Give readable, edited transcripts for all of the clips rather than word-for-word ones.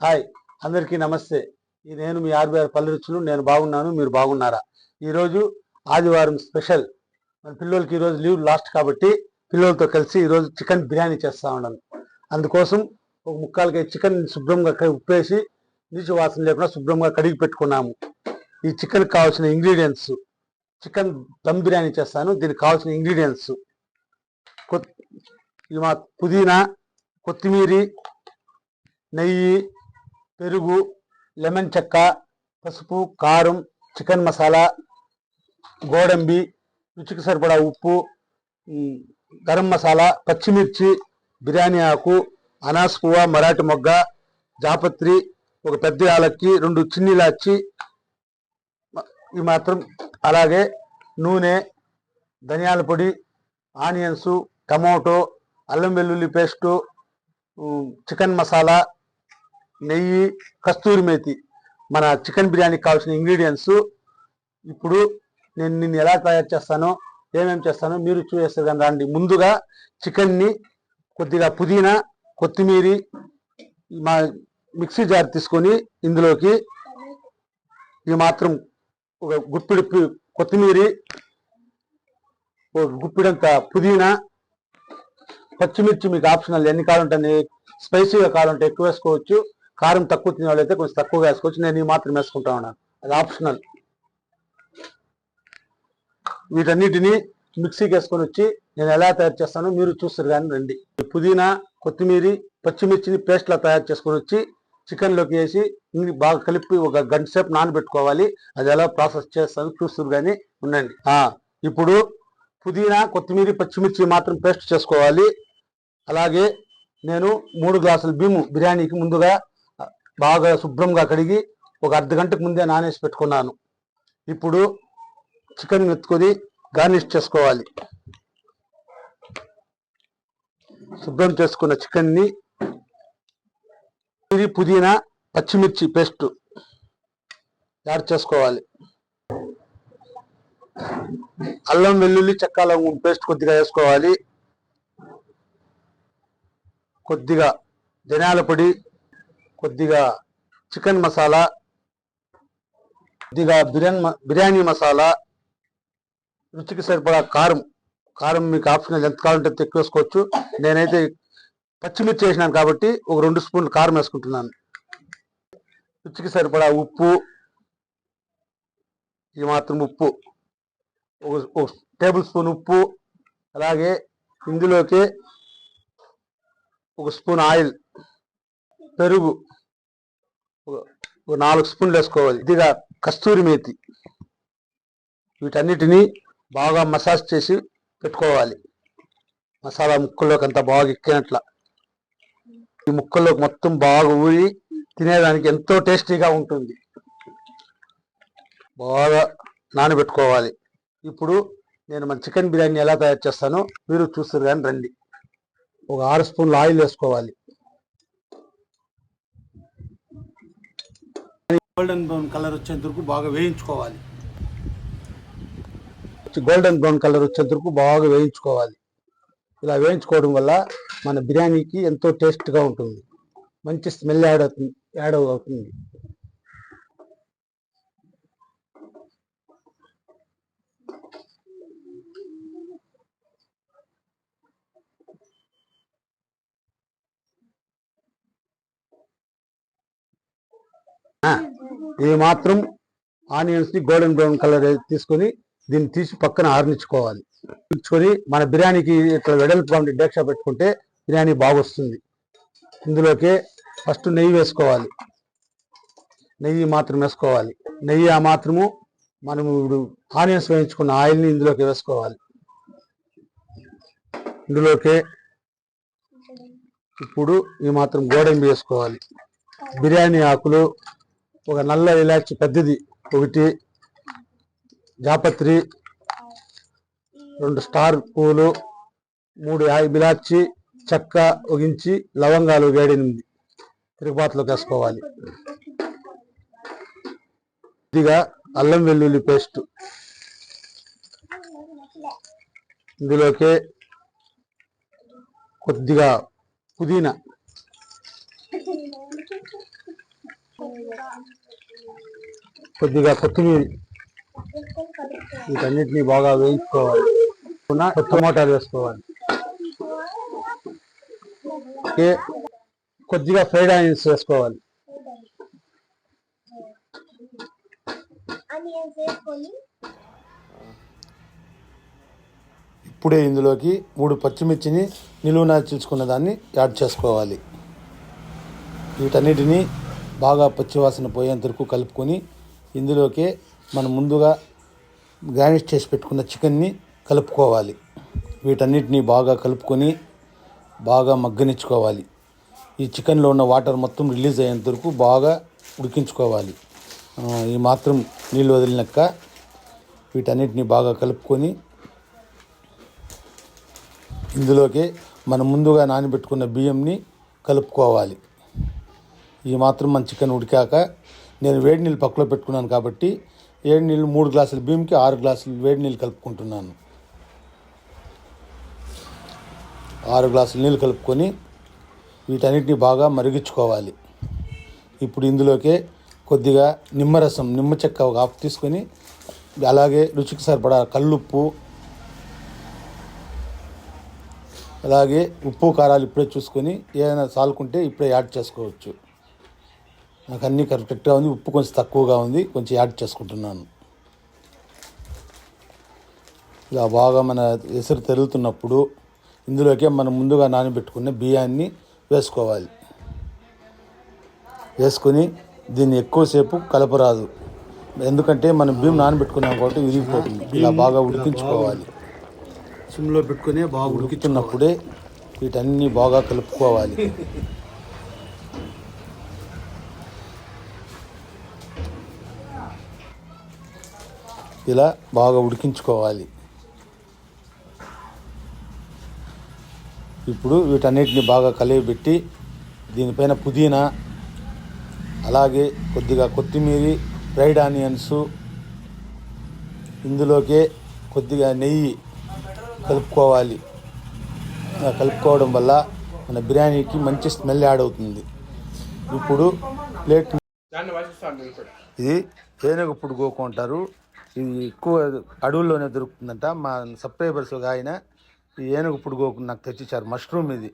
Hi అందరికీ నమస్తే. నేను మీ ఆర్బీఆర్ పల్లె రుచులు. నేను బాగున్నాను, మీరు బాగున్నారా? ఈరోజు ఆదివారం స్పెషల్. మన పిల్లలకి ఈరోజు లీవ్ లాస్ట్ కాబట్టి పిల్లలతో కలిసి ఈరోజు చికెన్ బిర్యానీ చేస్తూ ఉన్నాను. అందుకోసం ఒక ముక్కాలకి చికెన్ శుభ్రంగా ఉప్పేసి నీచు వాసన లేకుండా శుభ్రంగా కడిగి పెట్టుకున్నాము. ఈ చికెన్కి కావాల్సిన ఇంగ్రీడియంట్స్, చికెన్ దమ్ బిర్యానీ చేస్తాను. దీనికి కావాల్సిన ఇంగ్రీడియంట్స్ పుదీనా, కొత్తిమీరి, నెయ్యి, పెరుగు, లెమన్ చెక్క, పసుపు, కారం, చికెన్ మసాలా, గోడంబి, రుచికి సరిపడా ఉప్పు, గరం మసాలా, పచ్చిమిర్చి, బిర్యానీ ఆకు, అనాస్ పువ్వ, మరాఠీ మొగ్గ, జాపత్రి, ఒక పెద్ద యాలక్కి, 2 చిన్ని ఇలాచి, ఈ మాత్రం. అలాగే నూనె, ధనియాల పొడి, ఆనియన్స్, టమోటో, అల్లం వెల్లుల్లి పేస్టు, చికెన్ మసాలా, నెయ్యి, కస్తూరి మేతి. మన చికెన్ బిర్యానీకి కావాల్సిన ఇంగ్రీడియంట్స్. ఇప్పుడు నేను నిన్ను ఎలా తయారు చేస్తానో, ఏమేమి చేస్తానో మీరు చూసేస్తారు కానీ రండి. ముందుగా చికెన్ని కొద్దిగా పుదీనా, కొత్తిమీరి మా మిక్సీ జార్ తీసుకొని ఇందులోకి ఈ మాత్రం ఒక గుప్పిడి కొత్తిమీరి, ఒక గుప్పిడంత పుదీనా, పచ్చిమిర్చి మీకు ఆప్షనల్, ఎన్ని కావాలంటే స్పైసీగా కావాలంటే ఎక్కువ వేసుకోవచ్చు, కారం తక్కువ తినే వాళ్ళైతే కొంచెం తక్కువగా వేసుకోవచ్చు. నేను ఈ మాత్రం వేసుకుంటా ఉన్నాను, అది ఆప్షనల్. వీటన్నిటిని మిక్సీకి వేసుకొని వచ్చి నేను ఎలా తయారు చేస్తానో మీరు చూస్తారు కానీ రండి. పుదీనా, కొత్తిమీరి, పచ్చిమిర్చిని పేస్ట్లా తయారు చేసుకొని వచ్చి చికెన్లోకి వేసి బాగా కలిపి ఒక గంట సేపు నానబెట్టుకోవాలి. అది ఎలా ప్రాసెస్ చేస్తాను చూస్తారు కానీ ఉండండి. ఇప్పుడు పుదీనా, కొత్తిమీరి, పచ్చిమిర్చి మాత్రం పేస్ట్ చేసుకోవాలి. అలాగే నేను 3 గ్లాసుల బియ్యం బిర్యానీకి ముందుగా బాగా శుభ్రంగా కడిగి ఒక అర్ధగంటకు ముందే నానేసి పెట్టుకున్నాను. ఇప్పుడు చికెన్ ఎత్తుకొని గార్నిష్ చేసుకోవాలి. శుభ్రం చేసుకున్న చికెన్ని పుదీనా, పచ్చిమిర్చి పేస్ట్ యాడ్ చేసుకోవాలి. అల్లం వెల్లుల్లి చెక్క లవంగం పేస్ట్ కొద్దిగా వేసుకోవాలి. కొద్దిగా ధనియాల పొడి, కొద్దిగా చికెన్ మసాలా, కొద్దిగా బిర్యానీ మసాలా, రుచికి సరిపడా కారం. కారం మీకు ఆప్షనల్, ఎంత కావాలంటే ఎక్కువ వేసుకోవచ్చు. నేనైతే పచ్చిమిర్చి వేసినాను కాబట్టి ఒక 2 స్పూన్లు కారం వేసుకుంటున్నాను. రుచికి సరిపడా ఉప్పు, ఈ మాత్రం ఉప్పు, ఒక టేబుల్ స్పూన్ ఉప్పు. అలాగే ఇందులోకి 1 స్పూన్ ఆయిల్, పెరుగు ఒక 4 స్పూన్లు వేసుకోవాలి. ఇదిగా కస్తూరి మేతి. వీటన్నిటినీ బాగా మసాజ్ చేసి పెట్టుకోవాలి. మసాలా ముక్కల్లోకి అంతా బాగా ఎక్కినట్ల ఈ ముక్కల్లోకి మొత్తం బాగా ఊరి తినేదానికి ఎంతో టేస్టీగా ఉంటుంది. బాగా నానబెట్టుకోవాలి. ఇప్పుడు నేను మన చికెన్ బిర్యానీ ఎలా తయారు చేస్తానో మీరు చూస్తారు కానీ రండి. ఒక 6 స్పూన్లు ఆయిల్ వేసుకోవాలి. గోల్డెన్ బ్రౌన్ కలర్ వచ్చేంత వరకు బాగా వేయించుకోవాలి. గోల్డెన్ బ్రౌన్ కలర్ వచ్చేంత వరకు బాగా వేయించుకోవాలి. ఇలా వేయించుకోవడం వల్ల మన బిర్యానీకి ఎంతో టేస్ట్గా ఉంటుంది, మంచి స్మెల్ యాడ్ అవుతుంది. ఈ మాత్రం ఆనియన్స్ ని గోల్డెన్ బ్రౌన్ కలర్ తీసుకొని దీన్ని తీసి పక్కన ఆరనిచ్చుకోవాలి. మన బిర్యానీకి ఇట్లా వెడల్పుగా ఉండి డేక్షా పెట్టుకుంటే బిర్యానీ బాగా వస్తుంది. ఇందులోకి ఫస్ట్ నెయ్యి వేసుకోవాలి. నెయ్యి మాత్రం వేసుకోవాలి. నెయ్యి ఆ మాత్రము మనము ఇప్పుడు ఆనియన్స్ వేయించుకున్న ఆయిల్ని ఇందులోకి వేసుకోవాలి. ఇందులోకి ఇప్పుడు ఈ మాత్రం గోడంబి వేసుకోవాలి. బిర్యానీ ఆకులు, ఒక నల్ల ఇలాచి పెద్దది 1, జాపత్రి, 2 స్టార్ పూలు, 3 ఇలాచి చెక్క, 1 ఇంచి లవంగాలు 7-8 తిరుగుబాటులోకి వేసుకోవాలి. కొద్దిగా అల్లం వెల్లుల్లి పేస్ట్, ఇందులోకి కొద్దిగా పుదీనా, కొద్దిగా కొత్తిమీర, వీటన్నిటిని బాగా వేయించుకోవాలి. టమాటాలు వేసుకోవాలి. కొద్దిగా ఫ్రైడ్ ఆనియన్స్ వేసుకోవాలి. ఇప్పుడే ఇందులోకి 3 పచ్చిమిర్చిని నిలువునా చీల్చుకున్న దాన్ని యాడ్ చేసుకోవాలి. వీటన్నిటిని బాగా పచ్చివాసన పోయేంత వరకు కలుపుకొని ఇందులోకి మనం ముందుగా గార్నిష్ చేసి పెట్టుకున్న చికెన్ని కలుపుకోవాలి. వీటన్నిటిని బాగా కలుపుకొని బాగా మగ్గనిచ్చుకోవాలి. ఈ చికెన్లో ఉన్న వాటర్ మొత్తం రిలీజ్ అయ్యేంత వరకు బాగా ఉడికించుకోవాలి. ఈ మాత్రం నీళ్ళు వదిలినాక వీటన్నిటిని బాగా కలుపుకొని ఇందులోకి మనం ముందుగా నానబెట్టుకున్న బియ్యంని కలుపుకోవాలి. ఈ మాత్రం మన చికెన్ ఉడికాక నేను వేడి నీళ్ళు పక్కలో పెట్టుకున్నాను కాబట్టి 3 గ్లాసుల బియ్యంకి 6 గ్లాసులు వేడి నీళ్ళు కలుపుకుంటున్నాను. 6 గ్లాసుల నీళ్ళు కలుపుకొని వీటన్నిటిని బాగా మరిగించుకోవాలి. ఇప్పుడు ఇందులోకి కొద్దిగా నిమ్మరసం, నిమ్మ చెక్క ఒక ఆపు తీసుకొని అలాగే రుచికి సరిపడా కల్లుప్పు, అలాగే ఉప్పు కారాలు ఇప్పుడే చూసుకొని ఏదైనా సాలుకుంటే ఇప్పుడే యాడ్ చేసుకోవచ్చు. నాకు అన్నీ కరెక్ట్గా ఉంది. ఉప్పు కొంచెం తక్కువగా ఉంది, కొంచెం యాడ్ చేసుకుంటున్నాను. ఇలా బాగా మన ఎసరు తెరుగుతున్నప్పుడు ఇందులోకి మనం ముందుగా నానబెట్టుకున్న బియ్యాన్ని వేసుకోవాలి. వేసుకొని దీన్ని ఎక్కువసేపు కలపరాదు, ఎందుకంటే మనం బియ్యం నానబెట్టుకున్నాం కాబట్టి విరిగిపోతుంది. ఇలా బాగా ఉడికించుకోవాలి. సిమ్లో పెట్టుకుని బాగా ఉడుకుతున్నప్పుడే వీటన్నీ బాగా కలుపుకోవాలి. ఇలా బాగా ఉడికించుకోవాలి. ఇప్పుడు వీటన్నిటిని బాగా కలియబెట్టి దీనిపైన పుదీనా, అలాగే కొద్దిగా కొత్తిమీర, ఫ్రైడ్ ఆనియన్స్, ఇందులోకే కొద్దిగా నెయ్యి కలుపుకోవాలి. కలుపుకోవడం వల్ల మన బిర్యానీకి మంచి స్మెల్ యాడ్ అవుతుంది. ఇప్పుడు ప్లేట్, ఇది ఏనుగు పుడుగోకు అంటారు. ఇది ఎక్కువ అడవుల్లోనే దొరుకుతుందంట. మా సబ్స్క్రైబర్స్ ఒక ఆయన ఈ ఏనుగు పుడుగోకు నాకు తెచ్చిచ్చారు. మష్రూమ్ ఇది.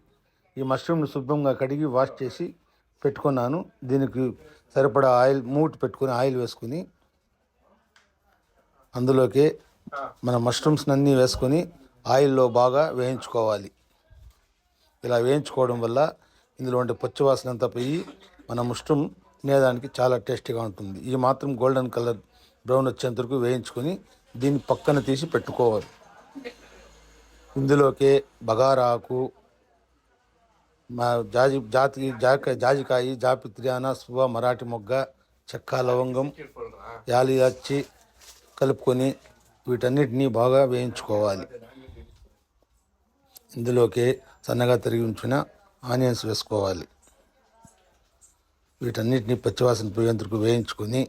ఈ మష్రూమ్ని శుభ్రంగా కడిగి వాష్ చేసి పెట్టుకున్నాను. దీనికి సరిపడా ఆయిల్ పెట్టుకుని ఆయిల్ వేసుకుని అందులోకి మన మష్రూమ్స్ అన్నీ వేసుకొని ఆయిల్లో బాగా వేయించుకోవాలి. ఇలా వేయించుకోవడం వల్ల ఇందులో ఉండే పచ్చివాసన అంతా పోయి మన మష్రూమ్ తినేదానికి చాలా టేస్టీగా ఉంటుంది. ఈ మాత్రం గోల్డెన్ కలర్ బ్రౌన్ వచ్చేంత వరకు వేయించుకొని దీన్ని పక్కన తీసి పెట్టుకోవాలి. ఇందులోకి బగారా ఆకు, జాజికాయ, జాపిత్రి, అనస్వ, మరాఠీ మొగ్గ, చెక్క, లవంగం, యాలియాచి కలుపుకొని వీటన్నిటినీ బాగా వేయించుకోవాలి. ఇందులోకి సన్నగా తరిగి ఉంచిన ఆనియన్స్ వేసుకోవాలి. వీటన్నిటిని పచ్చివాసన పోయేందుకు వేయించుకొని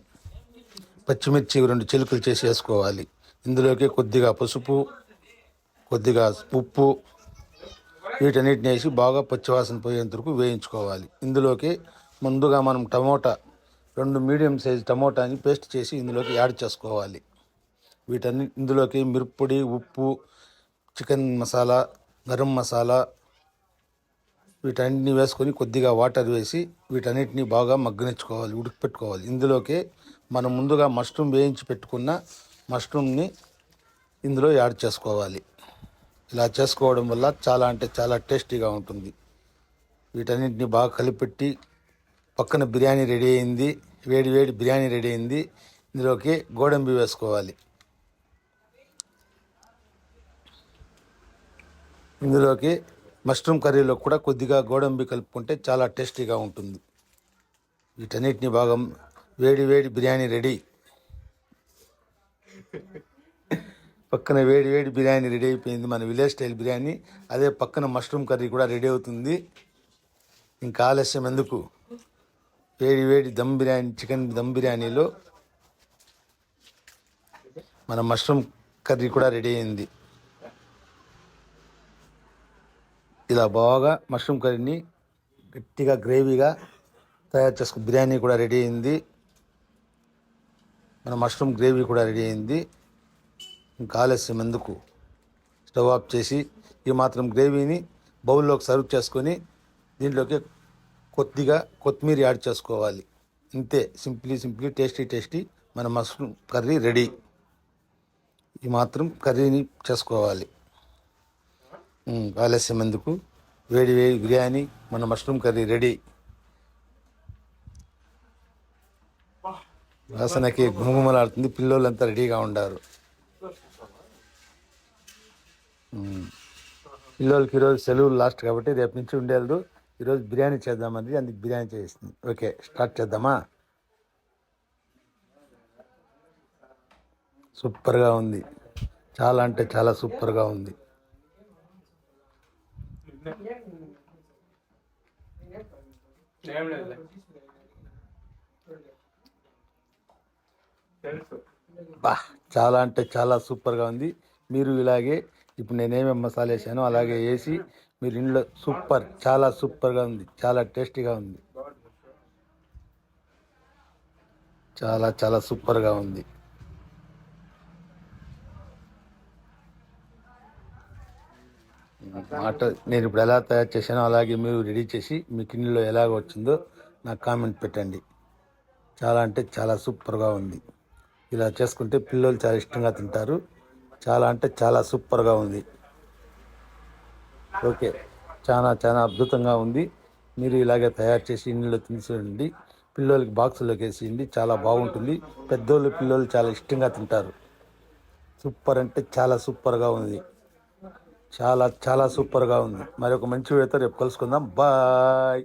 పచ్చిమిర్చి 2 చిలుకలు చేసి వేసుకోవాలి. ఇందులోకి కొద్దిగా పసుపు, కొద్దిగా ఉప్పు, వీటన్నిటిని వేసి బాగా పచ్చివాసన పోయేందుకు వేయించుకోవాలి. ఇందులోకి ముందుగా మనం 2 మీడియం సైజ్ టమోటాని పేస్ట్ చేసి ఇందులోకి యాడ్ చేసుకోవాలి. ఇందులోకి మిరప్పొడి, ఉప్పు, చికెన్ మసాలా, గరం మసాలా వీటన్నిటిని వేసుకొని కొద్దిగా వాటర్ వేసి వీటన్నిటిని బాగా మగ్గనిచ్చుకోవాలి, ఉడికిపెట్టుకోవాలి. ఇందులోకి మనం ముందుగా మష్రూమ్ వేయించి పెట్టుకున్న మష్రూమ్ని ఇందులో యాడ్ చేసుకోవాలి. ఇలా చేసుకోవడం వల్ల చాలా అంటే చాలా టేస్టీగా ఉంటుంది. వీటన్నిటిని బాగా కలిపెట్టి పక్కన బిర్యానీ రెడీ అయింది. వేడి వేడి బిర్యానీ రెడీ అయింది. ఇందులోకి గోడంబి వేసుకోవాలి. ఇందులోకి మష్రూమ్ కర్రీలో కూడా కొద్దిగా గోడంబి కలుపుకుంటే చాలా టేస్టీగా ఉంటుంది. వీటన్నిటిని బాగా వేడి వేడి బిర్యానీ రెడీ. పక్కన వేడి వేడి బిర్యానీ రెడీ అయిపోయింది, మన విలేజ్ స్టైల్ బిర్యానీ. అదే పక్కన మష్రూమ్ కర్రీ కూడా రెడీ అవుతుంది. ఇంకా ఆలస్యం ఎందుకు, వేడి వేడి దమ్ బిర్యానీ, చికెన్ దమ్ బిర్యానీలో మన మష్రూమ్ కర్రీ కూడా రెడీ అయింది. ఇలా బాగా మష్రూమ్ కర్రీని గట్టిగా గ్రేవీగా తయారు చేసుకుని బిర్యానీ కూడా రెడీ అయింది. మన మష్రూమ్ గ్రేవీ కూడా రెడీ అయింది. ఇంకా ఆలస్యం ఎందుకు, స్టవ్ ఆఫ్ చేసి ఈ మాత్రం గ్రేవీని బౌల్లోకి సర్వ్ చేసుకొని దీంట్లోకి కొద్దిగా కొత్తిమీర యాడ్ చేసుకోవాలి. ఇంతే, సింప్లీ టేస్టీ మన మష్రూమ్ కర్రీ రెడీ. ఈ మాత్రం కర్రీని చేసుకోవాలి. ఆలస్యం ఎందుకు, వేడి బిర్యానీ మన మష్రూమ్ కర్రీ రెడీ. వాసనకి గుమగుమలాడుతుంది. పిల్లోళ్ళంతా రెడీగా ఉండారు. పిల్లోళ్ళకి ఈరోజు సెలవులు లాస్ట్ కాబట్టి రేపు నుంచి ఉండేళ్ళు. ఈరోజు బిర్యానీ చేద్దామని అందుకు బిర్యానీ చేస్తుంది. ఓకే, స్టార్ట్ చేద్దామా? సూపర్గా ఉంది, చాలా అంటే చాలా సూపర్గా ఉంది. బా, చాలా అంటే చాలా సూపర్గా ఉంది. మీరు ఇలాగే ఇప్పుడు నేనేమేమి మసాలా వేసానో అలాగే వేసి మీరు ఇంట్లో చాలా సూపర్గా ఉంది, చాలా టేస్టీగా ఉంది, చాలా సూపర్గా ఉంది. మాట నేను ఇప్పుడు ఎలా తయారు చేశానో అలాగే మీరు రెడీ చేసి మీ కిన్నెలో ఎలాగ వచ్చిందో నాకు కామెంట్ పెట్టండి. చాలా అంటే చాలా సూపర్గా ఉంది. ఇలా చేసుకుంటే పిల్లలు చాలా ఇష్టంగా తింటారు. చాలా అంటే చాలా సూపర్గా ఉంది. ఓకే, చాలా అద్భుతంగా ఉంది. మీరు ఇలాగే తయారు చేసి ఇంట్లో తినేసేయండి. పిల్లలకి బాక్సులోకి వేసేయండి, చాలా బాగుంటుంది. పెద్దోళ్ళు పిల్లలు చాలా ఇష్టంగా తింటారు. సూపర్ అంటే చాలా సూపర్గా ఉంది. చాలా సూపర్గా ఉంది. మరి ఒక మంచి వీడియోతో రేపు కలుసుకుందాం. బాయ్.